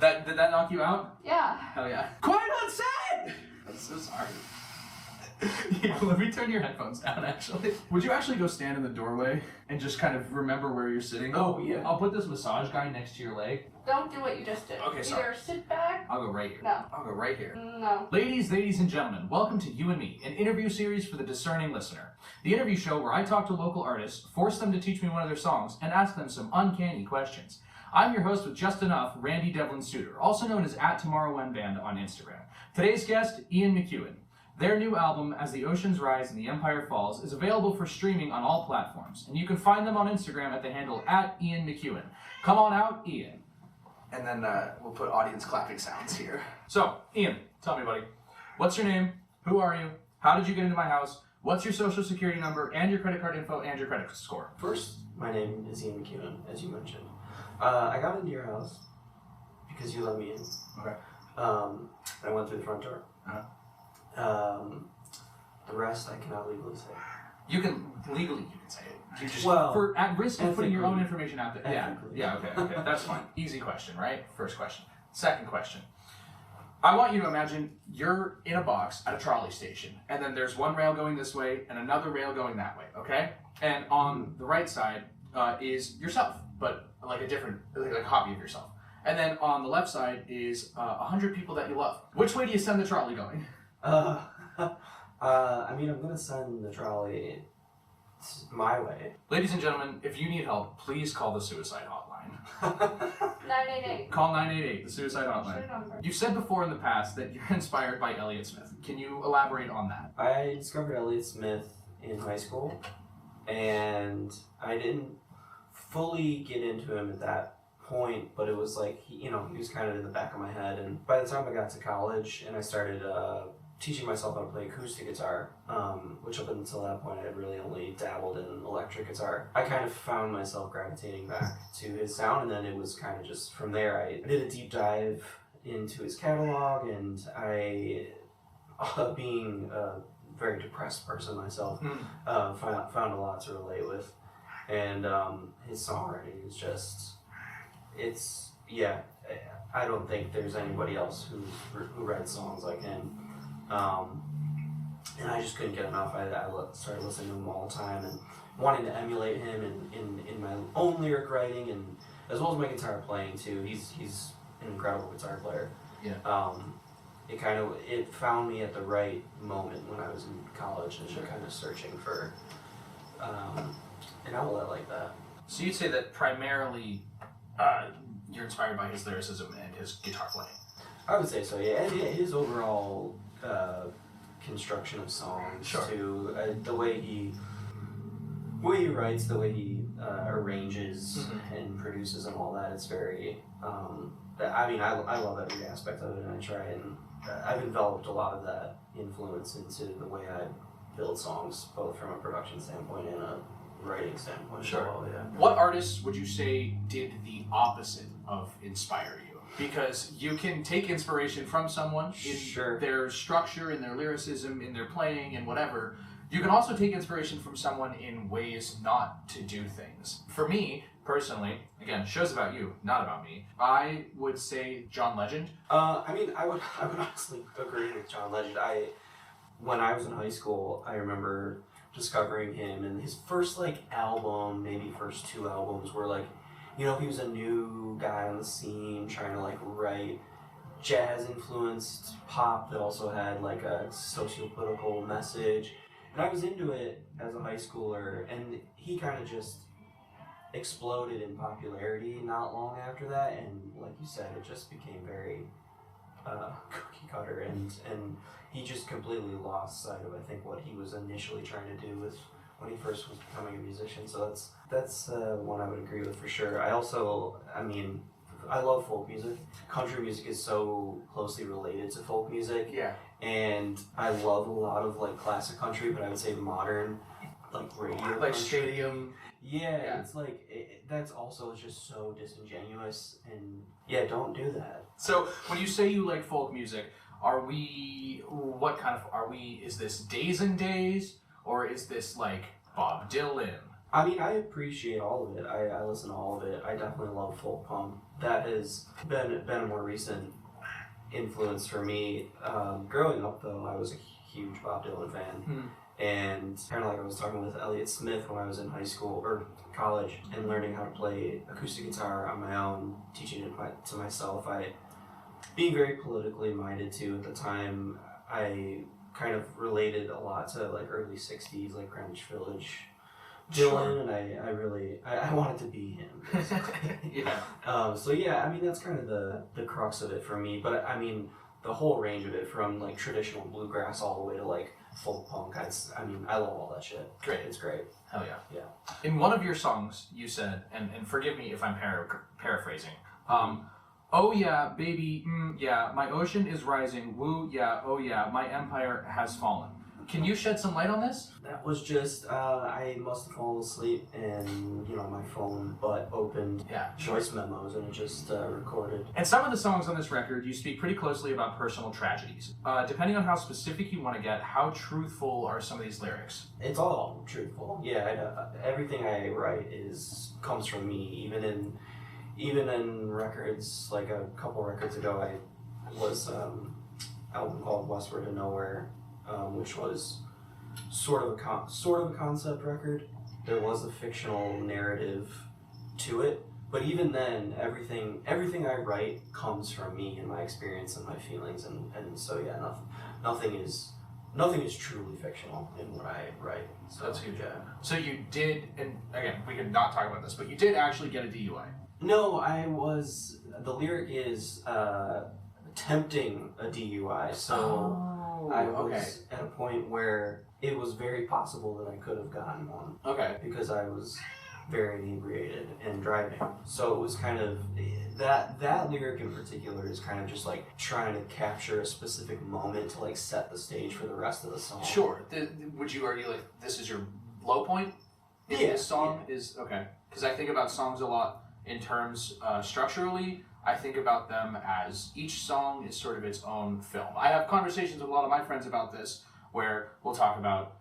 Did that knock you out? Yeah. Hell yeah. Quiet on set! I'm so sorry. Yeah, let me turn your headphones down, actually. Would you actually go stand in the doorway and just kind of remember where you're sitting? Oh, yeah. I'll put this massage guy next to your leg. Don't do what you just did. Okay, sorry. Either sit back. I'll go right here. No. I'll go right here. No. Ladies and gentlemen, welcome to You and Me, an interview series for the discerning listener. The interview show where I talk to local artists, force them to teach me one of their songs, and ask them some uncanny questions. I'm your host with just enough, Randy Devlin-Souter, also known as @TomorrowWhenBand on Instagram. Today's guest, Ian Mccuen. Their new album, As the Oceans Rise and the Empire Falls, is available for streaming on all platforms, and you can find them on Instagram at the handle @IanMccuen. Come on out, Ian. And then we'll put audience clapping sounds here. So, Ian, tell me, buddy, what's your name? Who are you? How did you get into my house? What's your social security number and your credit card info and your credit score? First, my name is Ian Mccuen, as you mentioned. I got into your house because you let me in. Okay. I went through the front door. Uh-huh. The rest I cannot legally say. You can say it. You just, Well, at risk of putting your own ethically. information out there. Yeah, okay, that's fine. Easy question, right? First question. Second question. I want you to imagine you're in a box at a trolley station, and then there's one rail going this way and another rail going that way, okay? And on the right side is yourself, but like a copy of yourself. And then on the left side is 100 people that you love. Which way do you send the trolley going? I mean, I'm gonna send the trolley my way. Ladies and gentlemen, if you need help, please call the suicide hotline. 988. Call 988, the suicide hotline. You've said before in the past that you're inspired by Elliott Smith. Can you elaborate on that? I discovered Elliott Smith in high school, and I didn't fully get into him at that point, but it was like, he was kind of in the back of my head. And by the time I got to college and I started teaching myself how to play acoustic guitar, which up until that point I had really only dabbled in electric guitar, I kind of found myself gravitating back to his sound, and then it was kind of just from there. I did a deep dive into his catalog, and I, being a very depressed person myself, found a lot to relate with. And his songwriting is just, I don't think there's anybody else who writes songs like him. And I just couldn't get enough. I started listening to him all the time and wanting to emulate him in my own lyric writing, and as well as my guitar playing too. He's an incredible guitar player. Yeah. It found me at the right moment when I was in college and kind of searching for an outlet like that. So you'd say that primarily you're inspired by his lyricism and his guitar playing. I would say so, yeah. And his overall construction of songs, sure, too. The way he writes, the way he arranges and produces and all that, it's very, I love every aspect of it, and I try and, I've enveloped a lot of that influence into the way I build songs, both from a production standpoint and a writing standpoint. Sure. Well, yeah. What artists would you say did the opposite of inspire you? Because you can take inspiration from someone in their structure, in their lyricism, in their playing, and whatever. You can also take inspiration from someone in ways not to do things. For me, personally, again, show's about you, not about me, I would say John Legend. I would honestly agree with John Legend. When I was in high school, I remember discovering him, and his first album, maybe first two albums, were he was a new guy on the scene trying to write jazz influenced pop that also had a socio-political message, and I was into it as a high schooler, and he kind of just exploded in popularity not long after that, and like you said, it just became very cookie cutter, and he just completely lost sight of, I think, what he was initially trying to do with when he first was becoming a musician. So that's one I would agree with for sure. I also, I love folk music. Country music is so closely related to folk music. Yeah. And I love a lot of classic country, but I would say modern radio country. Stadium. Yeah, it's that's also just so disingenuous, and yeah, don't do that. So when you say you like folk music, is this Days and Days, or is this Bob Dylan, I mean, I appreciate all of it. I listen to all of it. I definitely love folk punk. That has been a more recent influence for me. Growing up, though, I was a huge Bob Dylan fan. And kind of like I was talking with Elliott Smith when I was in high school or college and learning how to play acoustic guitar on my own, teaching it to myself. Being very politically minded too at the time, I kind of related a lot to like early 60s, like Greenwich Village Dylan, and I wanted to be him. Yeah. So yeah, I mean that's kind of the crux of it for me. But I mean the whole range of it, from like traditional bluegrass all the way to like folk punk. I mean I love all that shit. Great. It's great. Hell yeah. Yeah. In one of your songs, you said, and forgive me if I'm paraphrasing, oh yeah, baby, yeah, my ocean is rising, woo, yeah, oh yeah, my empire has fallen. Can you shed some light on this? That was just, I must have fallen asleep and, my phone butt opened voice memos and it just recorded. And some of the songs on this record, you speak pretty closely about personal tragedies. Depending on how specific you want to get, how truthful are some of these lyrics? It's all truthful. Yeah, everything I write comes from me. Even in records, like a couple records ago, I was album called Westward to Nowhere, which was sort of a concept record. There was a fictional narrative to it, but even then, everything I write comes from me and my experience and my feelings, and so yeah, nothing is truly fictional in what I write. So that's huge. Yeah. So you did, and again, we could not talk about this, but you did actually get a DUI. No, the lyric is attempting a DUI, so I was at a point where it was very possible that I could have gotten one. Okay. Because I was very inebriated and driving. So it was kind of, that lyric in particular is kind of just like trying to capture a specific moment to like set the stage for the rest of the song. Sure. Would you argue like this is your low point in this song? Yeah. Okay. Because I think about songs a lot in terms structurally. I think about them as each song is sort of its own film. I have conversations with a lot of my friends about this, where we'll talk about,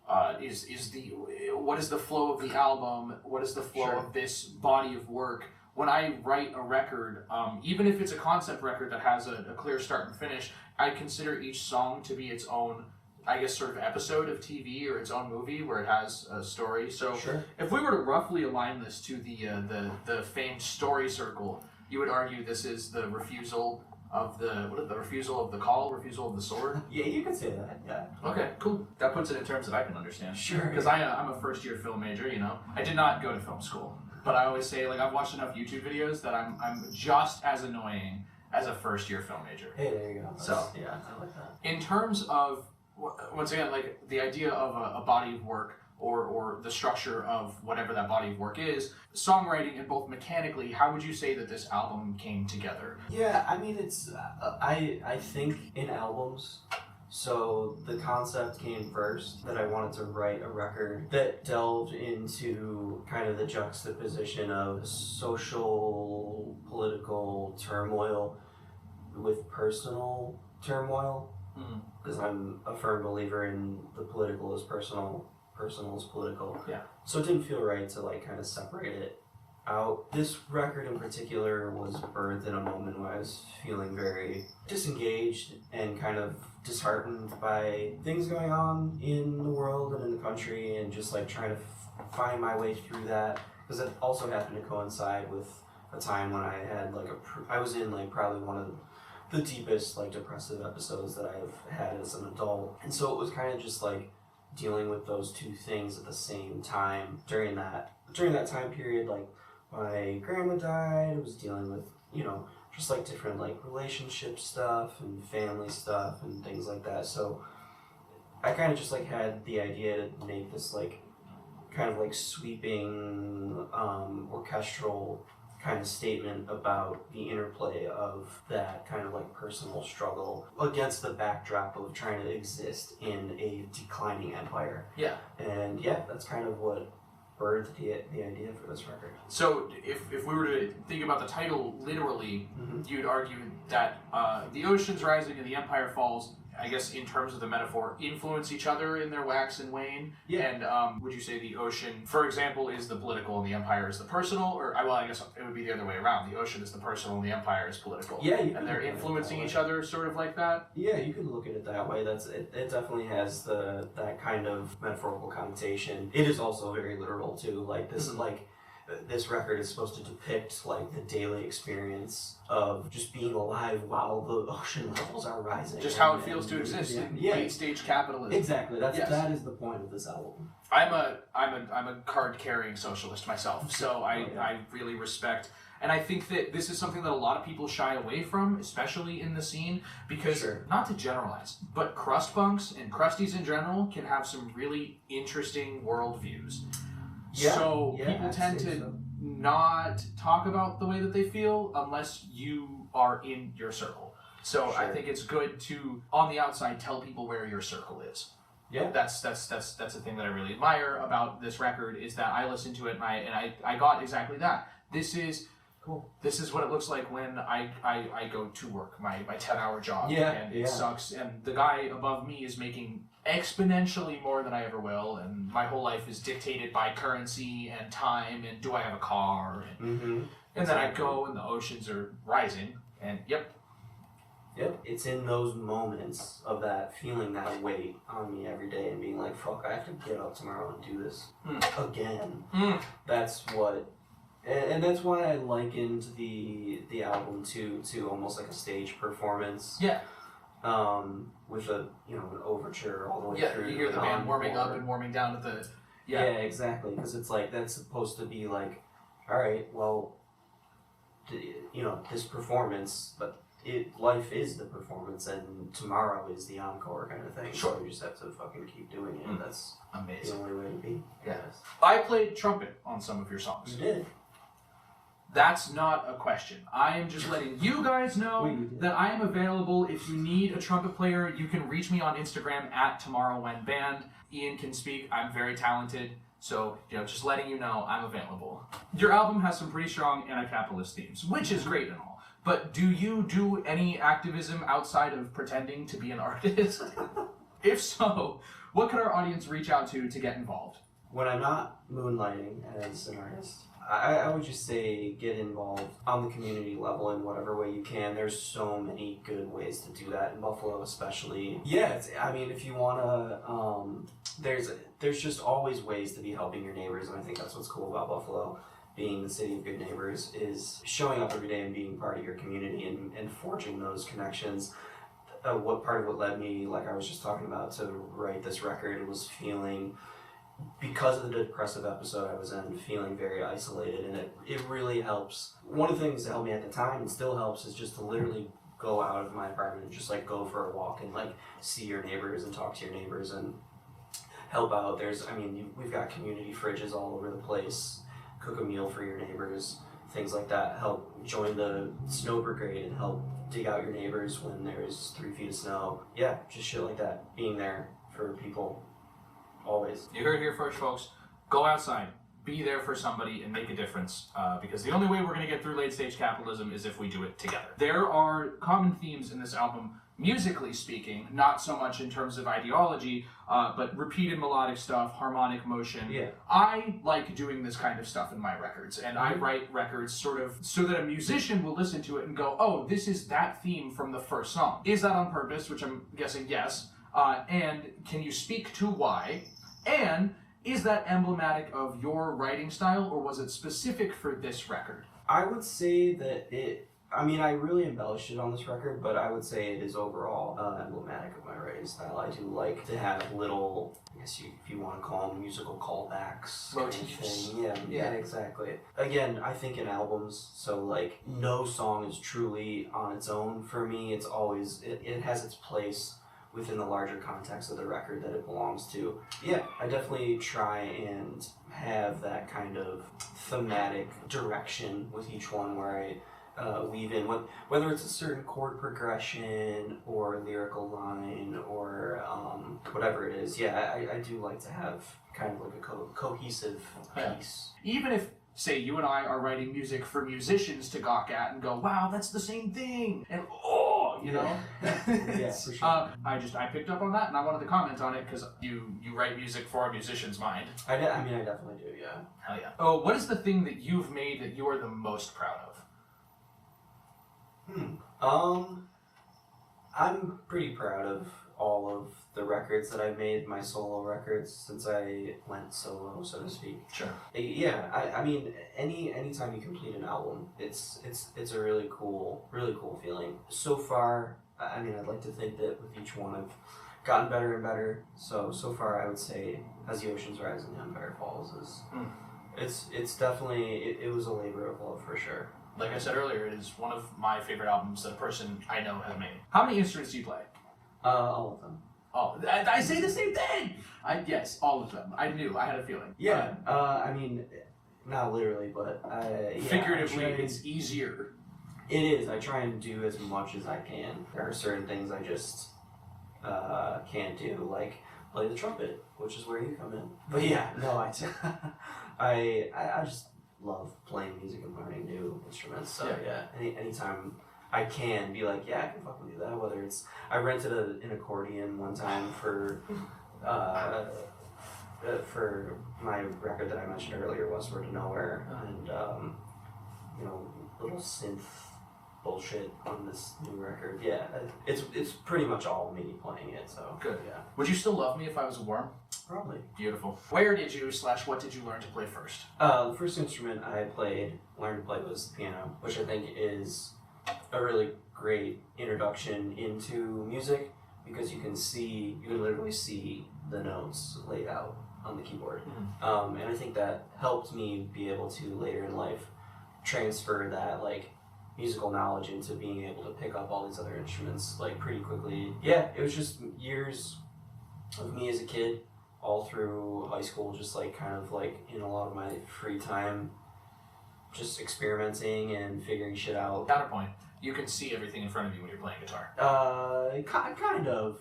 what is the flow of the album? What is the flow of this body of work? When I write a record, even if it's a concept record that has a clear start and finish, I consider each song to be its own, I guess, sort of episode of TV or its own movie where it has a story. So if we were to roughly align this to the famed story circle, you would argue this is the refusal of the refusal of the call, refusal of the sword? Yeah, you could say that, yeah. Okay, cool. That puts it in terms that I can understand. Sure. Because I'm a first-year film major, I did not go to film school. But I always say, like, I've watched enough YouTube videos that I'm just as annoying as a first-year film major. Hey, there you go. So, yeah, I like that. In terms of, once again, like, the idea of a body of work, or the structure of whatever that body of work is, songwriting and both mechanically, how would you say that this album came together? Yeah, I mean, it's, I think in albums, so the concept came first, that I wanted to write a record that delved into kind of the juxtaposition of social, political turmoil with personal turmoil, because I'm a firm believer in the political is personal is political. Yeah. So it didn't feel right to like kind of separate it out. This record in particular was birthed in a moment when I was feeling very disengaged and kind of disheartened by things going on in the world and in the country, and just like trying to find my way through that, because it also happened to coincide with a time when I had like I was in like probably one of the deepest like depressive episodes that I've had as an adult, and so it was kind of just like dealing with those two things at the same time during that time period. Like my grandma died, I was dealing with just like different like relationship stuff and family stuff and things like that. So I kind of just like had the idea to make this like kind of like sweeping orchestral kind of statement about the interplay of that kind of like personal struggle against the backdrop of trying to exist in a declining empire. Yeah. And yeah, that's kind of what birthed the idea for this record. So if we were to think about the title literally, you'd argue that the ocean's rising and the empire falls I guess in terms of the metaphor, influence each other in their wax and wane? Yeah. And would you say the ocean, for example, is the political and the empire is the personal? Or, well, I guess it would be the other way around. The ocean is the personal and the empire is political. Yeah, and they're influencing each other sort of like that? Yeah, you can look at it that way. It definitely has that kind of metaphorical connotation. It is also very literal too. Like this is like this record is supposed to depict like the daily experience of just being alive while the ocean levels are rising. Just how it feels to exist in late stage capitalism. Exactly. That is the point of this album. I'm a card carrying socialist myself, so I really respect. And I think that this is something that a lot of people shy away from, especially in the scene, because, not to generalize, but crust punks and crusties in general can have some really interesting worldviews. Yeah, so people tend to not talk about the way that they feel unless you are in your circle. So I think it's good to, on the outside, tell people where your circle is. Yeah, that's the thing that I really admire about this record is that I listened to it and I got exactly that. This is cool. This is what it looks like when I go to work, my 10-hour job, and it sucks. And the guy above me is making exponentially more than I ever will, and my whole life is dictated by currency and time and do I have a car, and then I go and the oceans are rising, and Yep, it's in those moments of that feeling that weight on me every day and being like, fuck, I have to get up tomorrow and do this again. That's what, and that's why I likened the album to almost like a stage performance. Yeah. With an overture all the way through. You hear the band warming up and warming down to the. Yeah, exactly, because it's like that's supposed to be like, all right, well, this performance, but life is the performance, and tomorrow is the encore kind of thing. Sure. So you just have to fucking keep doing it. That's amazing. The only way to be. Yes. I played trumpet on some of your songs. You did. That's not a question. I am just letting you guys know that I am available. If you need a trumpet player, you can reach me on Instagram @TomorrowWhenBand. Ian can speak. I'm very talented. So, just letting you know I'm available. Your album has some pretty strong anti-capitalist themes, which is great and all. But do you do any activism outside of pretending to be an artist? If so, what could our audience reach out to get involved? When I'm not moonlighting as an artist, I would just say get involved on the community level in whatever way you can. There's so many good ways to do that in Buffalo, especially. Yeah, if you wanna, there's just always ways to be helping your neighbors, and I think that's what's cool about Buffalo, being the city of good neighbors, is showing up every day and being part of your community and forging those connections. What led me, like I was just talking about, to write this record was feeling, because of the depressive episode I was in, feeling very isolated, and it really helps. One of the things that helped me at the time and still helps is just to literally go out of my apartment and just like go for a walk and like see your neighbors and talk to your neighbors and help out. We've got community fridges all over the place. Cook a meal for your neighbors, things like that. Help join the snow brigade and help dig out your neighbors when there's 3 feet of snow. Yeah, just shit like that. Being there for people. Always. You heard it here first, folks. Go outside, be there for somebody, and make a difference. Because the only way we're going to get through late stage capitalism is if we do it together. There are common themes in this album, musically speaking, not so much in terms of ideology, but repeated melodic stuff, harmonic motion. Yeah. I like doing this kind of stuff in my records, and I write records sort of so that a musician will listen to it and go, oh, this is that theme from the first song. Is that on purpose? Which I'm guessing yes. And can you speak to why? And is that emblematic of your writing style, or was it specific for this record? I would say that I really embellished it on this record, but I would say it is overall emblematic of my writing style. I do like to have little, I guess if you want to call them musical callbacks. Motifs. Yeah, exactly. Again, I think in albums, so like no song is truly on its own for me. It's always, it has its place within the larger context of the record that it belongs to. Yeah, I definitely try and have that kind of thematic direction with each one where I weave in, whether it's a certain chord progression or lyrical line or whatever it is. Yeah, I do like to have kind of like a cohesive piece. Even if, say, you and I are writing music for musicians to gawk at and go, wow, that's the same thing, and flow, you know? Yeah, for sure. I picked up on that and I wanted to comment on it because you write music for a musician's mind. I definitely do, yeah. Hell yeah. Oh, what is the thing that you've made that you are the most proud of? I'm pretty proud of all of the records that I've made, my solo records, since I went solo, so to speak. Sure. Yeah, I mean, anytime you complete an album, it's a really cool feeling. So far, I mean, I'd like to think that with each one I've gotten better and better. So far, I would say As the Oceans Rise and the Empire Falls is, it's definitely, it was a labor of love for sure. Like I said earlier, it is one of my favorite albums that a person I know has made. How many instruments do you play? All of them. Oh, I say the same thing! Yes, all of them. I knew, I had a feeling. Yeah, I mean, not literally, but figuratively, it's easier. It is. I try and do as much as I can. There are certain things I just can't do, like play the trumpet, which is where you come in. But yeah, no, I just love playing music and learning new instruments. So yeah, anytime I can be like, yeah, I can fucking do that. Whether it's, I rented an accordion one time for my record that I mentioned earlier, Westward to Nowhere, and little synth bullshit on this new record. Yeah, it's pretty much all me playing it. So good. Yeah. Would you still love me if I was a worm? Probably. Beautiful. Where did you / what did you learn to play first? The first instrument I learned to play was the piano, which I think is a really great introduction into music because you can literally see the notes laid out on the keyboard. Mm-hmm. And I think that helped me be able to later in life transfer that like musical knowledge into being able to pick up all these other instruments like pretty quickly. Yeah, it was just years of me as a kid all through high school, just like kind of like in a lot of my free time, just experimenting and figuring shit out. Counterpoint, you can see everything in front of you when you're playing guitar. Kind of.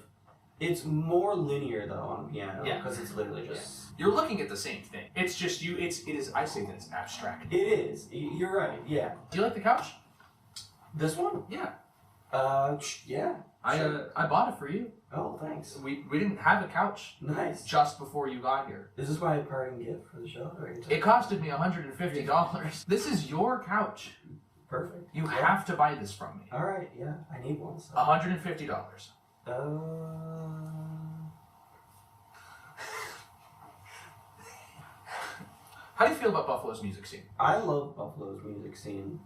It's more linear though on piano, because it's literally just... Yeah. You're looking at the same thing. It's just you, it is, I say that it's abstract. It is, you're right, yeah. Do you like the couch? This one? Yeah. Yeah. I bought it for you. Oh, thanks. We didn't have a couch. Nice. Just before you got here. Is this my parting gift for the show? It costed me $150. This is your couch. Perfect. You have to buy this from me. All right, yeah, I need one. So. $150. How do you feel about Buffalo's music scene? I love Buffalo's music scene.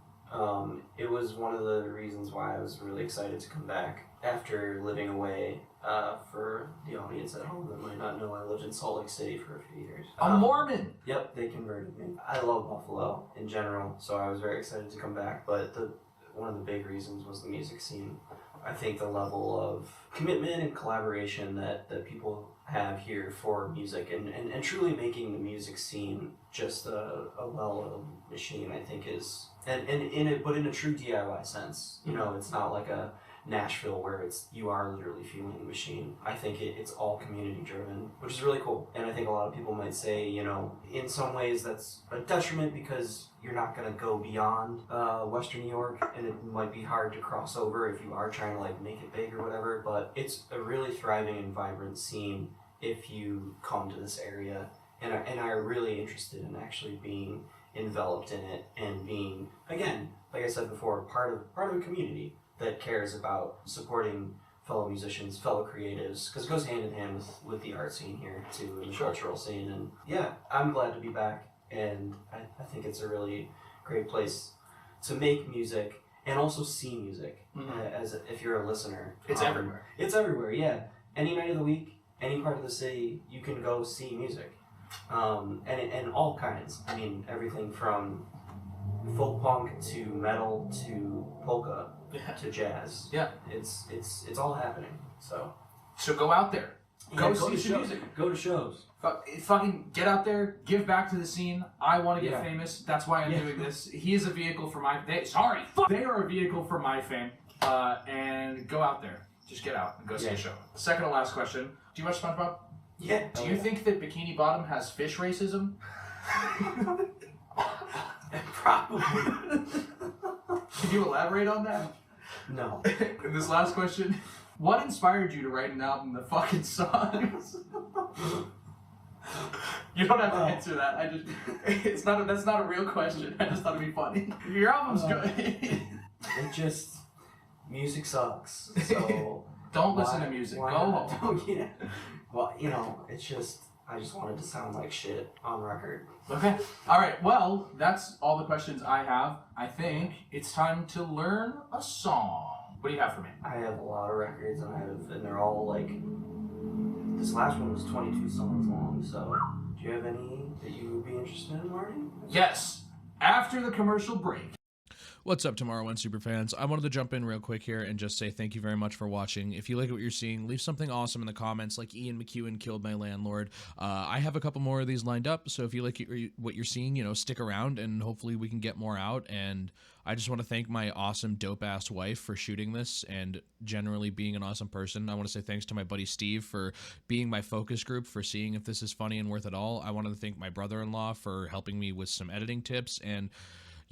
It was one of the reasons why I was really excited to come back after living away. For the audience at home that might not know, I lived in Salt Lake City for a few years. A Mormon! Yep, they converted me. I love Buffalo in general, so I was very excited to come back, but one of the big reasons was the music scene. I think the level of commitment and collaboration that people have here for music and truly making the music scene just a well-oiled machine, I think is, but in a true DIY sense. You know, it's not like a Nashville where you are literally fueling the machine. I think it's all community driven, which is really cool. And I think a lot of people might say, in some ways that's a detriment because you're not going to go beyond Western New York, and it might be hard to cross over if you are trying to like make it big or whatever, but it's a really thriving and vibrant scene if you come to this area and are really interested in actually being enveloped in it and being, again, like I said before, part of a community that cares about supporting fellow musicians, fellow creatives, because it goes hand in hand with the art scene here too, and the cultural scene. And yeah, I'm glad to be back, and I think it's a really great place to make music and also see music. As if you're a listener, it's everywhere. It's everywhere. Yeah, any night of the week, any part of the city, you can go see music, and all kinds. I mean, everything from folk punk to metal to polka. To jazz. Yeah. It's all happening. So go out there. Go see to some music. Go to shows. Fucking get out there. Give back to the scene. I want to get famous. That's why I'm doing this. He is a vehicle for my... They are a vehicle for my fame. And go out there. Just get out and go see a show. Second to last question. Do you watch SpongeBob? Yeah. Do you think that Bikini Bottom has fish racism? Probably. Can you elaborate on that? No. And this last question, what inspired you to write an album that fucking sucks? You don't have to answer that. That's not a real question. I just thought it'd be funny. Your album's good. It just, music sucks. So don't listen to music. Go home. Yeah. Well, it's just, I just wanted to sound like shit on record. Okay. All right. Well, that's all the questions I have. I think it's time to learn a song. What do you have for me? I have a lot of records, and they're all like. This last one was 22 songs long. So, do you have any that you would be interested in learning? Yes. After the commercial break. What's up, Tomorrow One Superfans? I wanted to jump in real quick here and just say thank you very much for watching. If you like what you're seeing, leave something awesome in the comments like Ian Mccuen killed my landlord. I have a couple more of these lined up, so if you like what you're seeing, stick around and hopefully we can get more out. And I just want to thank my awesome dope-ass wife for shooting this and generally being an awesome person. I want to say thanks to my buddy Steve for being my focus group for seeing if this is funny and worth it all. I wanted to thank my brother-in-law for helping me with some editing tips. And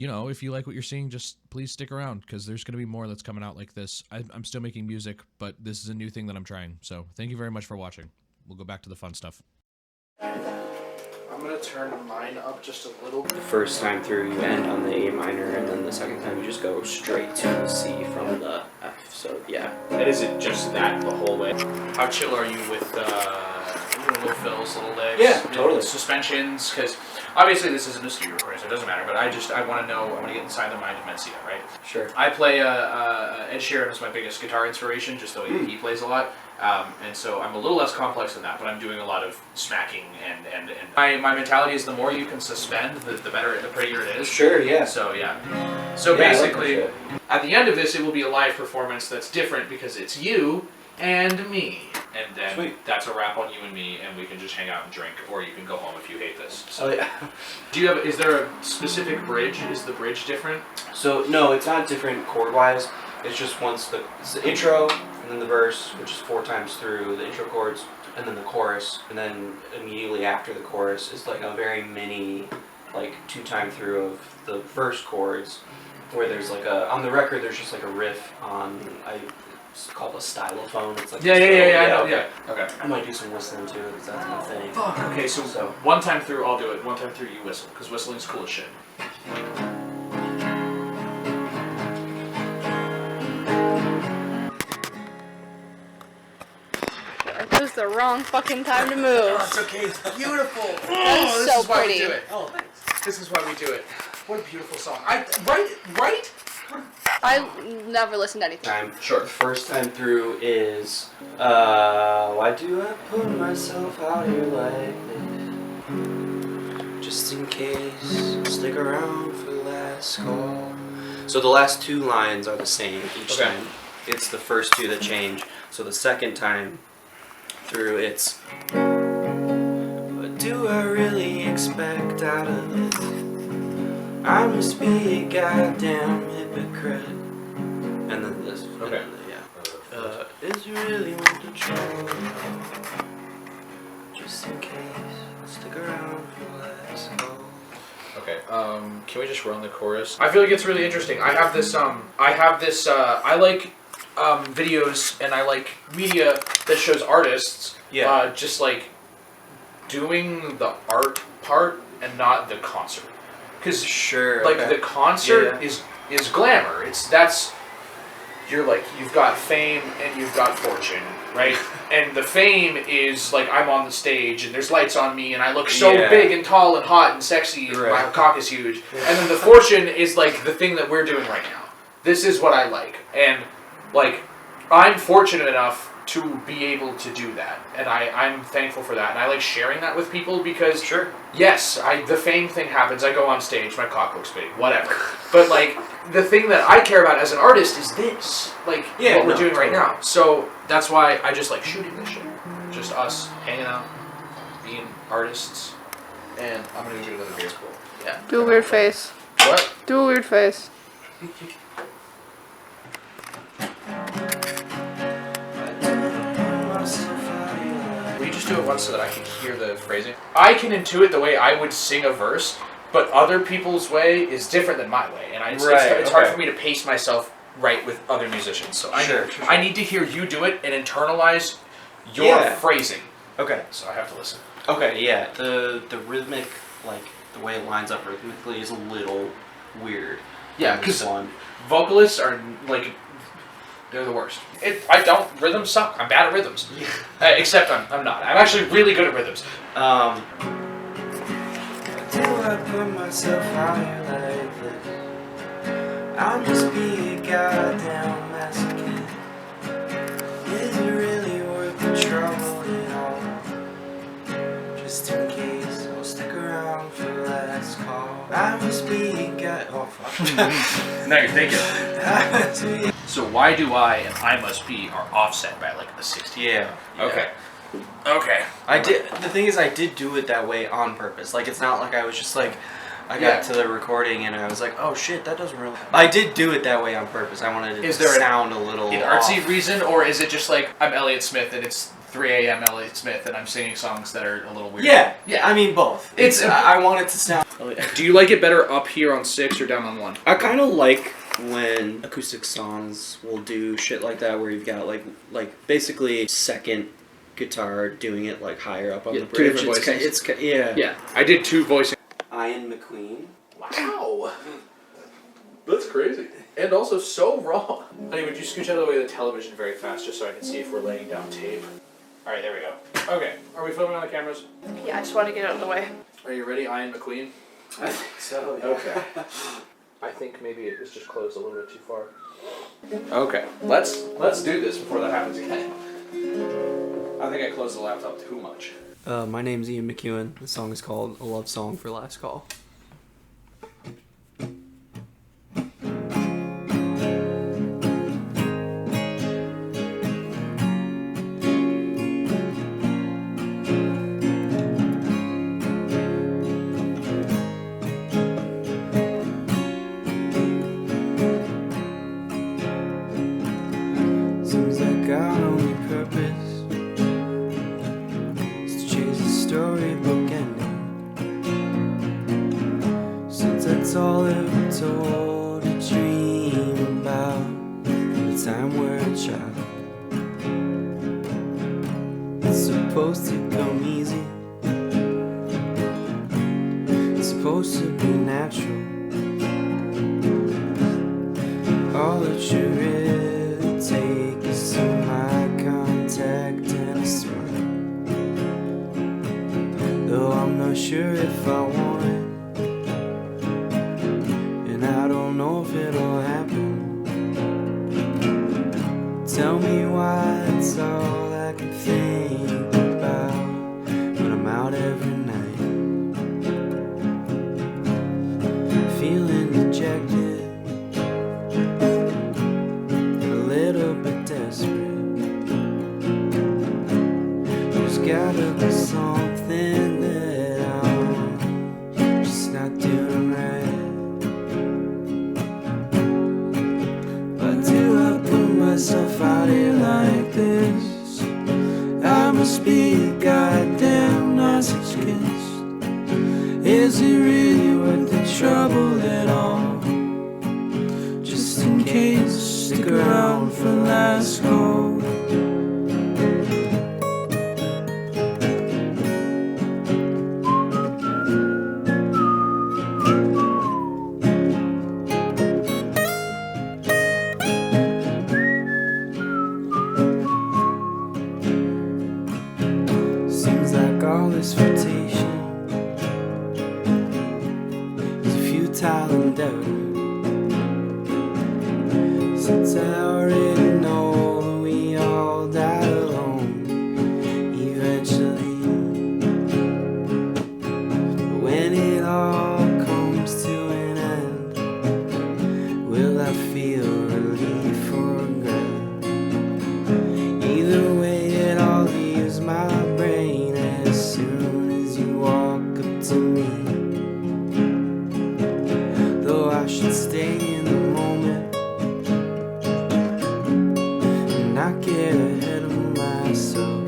if you like what you're seeing, just please stick around because there's going to be more that's coming out like this. I'm still making music, but this is a new thing that I'm trying. So thank you very much for watching. We'll go back to the fun stuff. I'm going to turn mine up just a little bit. The first time through, you end on the A minor, and then the second time you just go straight to the C from the F. So, yeah. And is it just that the whole way? How chill are you with little fills, little legs? Yeah, totally. Suspensions? Because obviously this isn't a studio recording, so it doesn't matter. But I want to know, I want to get inside the mind of Mencia, right? Sure. I play Ed Sheeran is my biggest guitar inspiration, just the way that he plays a lot. And so I'm a little less complex than that, but I'm doing a lot of smacking and my mentality is the more you can suspend, the better, the prettier it is. Sure, yeah. So yeah. So basically, at the end of this, it will be a live performance that's different because it's you and me. And then that's a wrap on you and me, and we can just hang out and drink, or you can go home if you hate this. So yeah. Is there a specific bridge? Is the bridge different? So, no, it's not different chord-wise. It's just it's the intro, and then the verse, which is 4 times through the intro chords, and then the chorus, and then immediately after the chorus is like a very mini, 2-time through of the verse chords, where there's on the record there's just a riff on, it's called a stylophone. It's like yeah. Okay. I might do some whistling too, because that's my thing. Fuck. Okay, so one time through I'll do it. One time through you whistle, because whistling's cool as shit. That was the wrong fucking time to move. Oh, it's okay. It's beautiful. That is so why pretty. we do it. Oh, thanks. This is why we do it. What a beautiful song. Right? I never listened to anything. Sure. The first time through is, why do I put myself out here like this? Just in case, stick around for the last call. So the last 2 lines are the same each time. It's the first 2 that change. So the second time through, it's, what do I really expect out of this? I must be a goddamn hypocrite. And then this. Okay. Is you really want to try? Just in case, stick around for last call. Okay. Can we just run the chorus? I feel like it's really interesting. I like videos and I like media that shows artists. Yeah. Just doing the art part and not the concert. Because the concert is glamour. You've got fame and you've got fortune, right? And the fame is I'm on the stage and there's lights on me and I look so big and tall and hot and sexy and my cock is huge. And then the fortune is the thing that we're doing right now. This is what I like. And I'm fortunate enough to be able to do that, and I'm thankful for that, and I like sharing that with people because yes, the fame thing happens. I go on stage, my cock looks big, whatever. But the thing that I care about as an artist is this, what we're doing right now. So that's why I just like shooting this shit. Just us hanging out, being artists, and I'm gonna go get another baseball. Yeah. Do a weird face. What? Do a weird face. Will you just do it once so that I can hear the phrasing? I can intuit the way I would sing a verse, but other people's way is different than my way, and it's hard for me to pace myself write with other musicians. So Sure. I need to hear you do it and internalize your phrasing. Okay. So I have to listen. Okay, yeah. The rhythmic, like the way it lines up rhythmically, is a little weird. Yeah, on this because one. vocalists are like they're the worst. Rhythms suck. I'm bad at rhythms. Except I'm not. I'm actually really good at rhythms. Do I put myself out here like this? I must be a goddamn masochist. Is it really worth the trouble at all? Just in case, I'll stick around for the last call. I must be a oh fuck. Now you're thinking. I must be So why do I and I must be are offset by like a 60? Yeah. Okay. Okay. The thing is, I did do it that way on purpose. Like, it's not like I was just like, I got to the recording and I was like, oh shit, that doesn't really. I did do it that way on purpose. I wanted it to sound a little an artsy off. reason, or is it just like I'm Elliott Smith and it's 3 a.m. Elliott Smith and I'm singing songs that are a little weird? Yeah. Yeah. I mean, both. I want it to sound. Do you like it better up here on 6 or down on 1? I kind of like when acoustic songs will do shit like that, where you've got like basically second guitar doing it like higher up on the two bridge. different voices. Yeah. Yeah. I did 2 voicing. Ian Mccuen. Wow. That's crazy. And also so wrong. Honey, would you scooch out of the way of the television very fast just so I can see if we're laying down tape? Alright, there we go. Okay, are we filming on the cameras? Yeah, I just want to get out of the way. Are you ready, Ian Mccuen? I think so. Yeah. Okay. I think maybe it was just closed a little bit too far. Okay, let's do this before that happens again. I think I closed the laptop too much. My name's Ian Mccuen. The song is called A Love Song for Last Call. Seems like our only purpose is to chase a storybook ending. Since that's all ever told a dream about the time we're a child. It's supposed to come easy. It's supposed to be natural. All that you really take is some eye contact and a smile. Though I'm not sure if I want it, and I don't know if it'll happen. Tell me why it's all I can think about when I'm out every night, feeling dejected, little bit desperate. There's gotta be something that I'm just not doing right. Why do I put myself out here like this? I must be a goddamn narcissist. Is it really worth the trouble at all? Just in case, stick around for last call. Seems like all this flirtation is a futile endeavor. Since I already know we all die alone eventually. But when it all comes to an end, will I feel relief or regret? Either way, it all leaves my brain as soon as you walk up to me. Though I should stay in the moment, not get ahead of myself.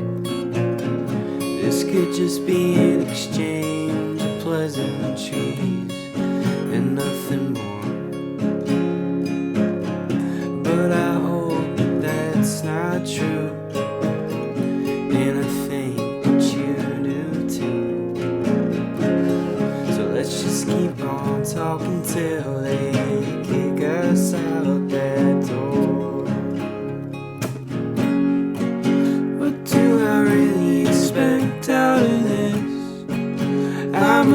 This could just be an exchange of pleasantries and nothing more.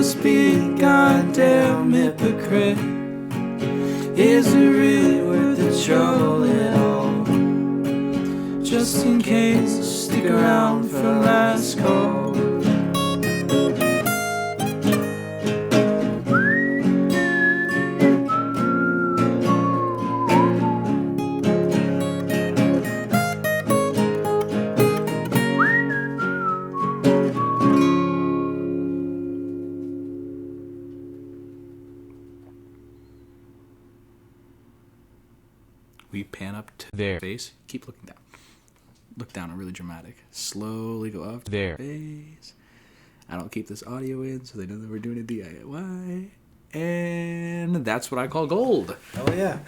must be a goddamn hypocrite. Is it really worth the trouble at all? Just in case, stick around for a last call. We pan up to their face. Keep looking down. Look down, really dramatic. Slowly go up to their face. I don't keep this audio in so they know that we're doing a DIY. And that's what I call gold. Oh yeah.